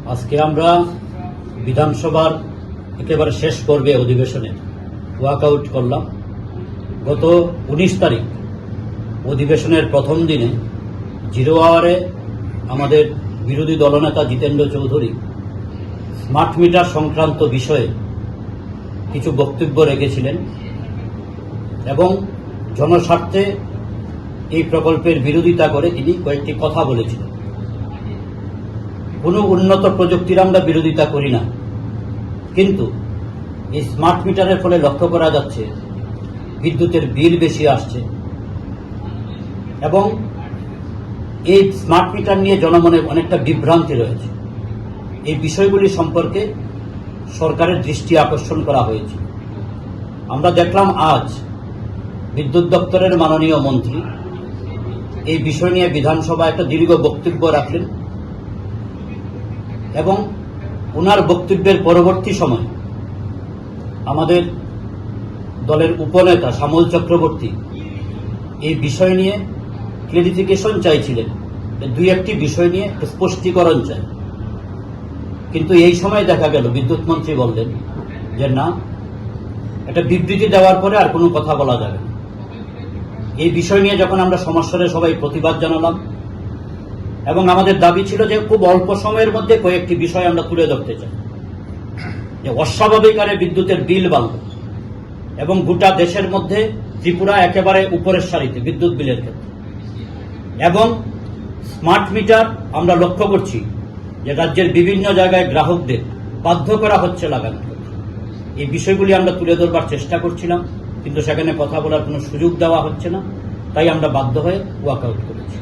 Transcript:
আজকে আমরা বিধানসভার একেবারে শেষ পর্বে অধিবেশনে ওয়াকআউট করলাম। গত 19 তারিখ অধিবেশনের প্রথম দিনে 0 আওয়ারে আমাদের বিরোধী দলনেতা জিতেন্দ্র চৌধুরী স্মার্ট মিটার সংক্রান্ত বিষয়ে কিছু বক্তব্য রেখেছিলেন এবং জনস্বার্থে এই প্রকল্পের বিরোধিতা করে তিনি কয়েকটি কথা বলেছিলেন। কোনো উন্নত প্রযুক্তির আমরা বিরোধিতা করি না, কিন্তু এই স্মার্ট মিটারের ফলে লক্ষ্য করা যাচ্ছে বিদ্যুতের বিল বেশি আসছে এবং এই স্মার্ট মিটার নিয়ে জনমনে অনেকটা বিভ্রান্তি রয়েছে। এই বিষয়গুলি সম্পর্কে সরকারের দৃষ্টি আকর্ষণ করা হয়েছে। আমরা দেখলাম আজ বিদ্যুৎ দপ্তরের মাননীয় মন্ত্রী এই বিষয় নিয়ে বিধানসভায় একটা দীর্ঘ বক্তব্য রাখলেন এবং ওনার বক্তব্যের পরবর্তী সময় আমাদের দলের উপনেতা শ্যামল চক্রবর্তী এই বিষয় নিয়ে ক্লারিফিকেশন চাইছিলেন, 2-1টি বিষয় নিয়ে স্পষ্টীকরণ চাই। কিন্তু এই সময় দেখা গেল বিদ্যুৎ মন্ত্রী বললেন যে না, একটা বিবৃতি দেওয়ার পরে আর কোনো কথা বলা যাবে না। এই বিষয় নিয়ে যখন আমরা সমস্যারে সবাই প্রতিবাদ জানালাম এবং আমাদের দাবি ছিল যে খুব অল্প সময়ের মধ্যে কয়েকটি বিষয় আমরা তুলে ধরতে চাই, যে অস্বাভাবিক হারে বিদ্যুতের বিল বাড়ল এবং গোটা দেশের মধ্যে ত্রিপুরা একেবারে উপরের সারিতে বিদ্যুৎ বিলের ক্ষেত্রে, এবং স্মার্ট মিটার আমরা লক্ষ্য করছি যে রাজ্যের বিভিন্ন জায়গায় গ্রাহকদের বাধ্য করা হচ্ছে লাগানো। এই বিষয়গুলি আমরা তুলে ধরবার চেষ্টা করছিলাম, কিন্তু সেখানে কথা বলার কোনো সুযোগ দেওয়া হচ্ছে না, তাই আমরা বাধ্য হয়ে ওয়াকআউট করেছি।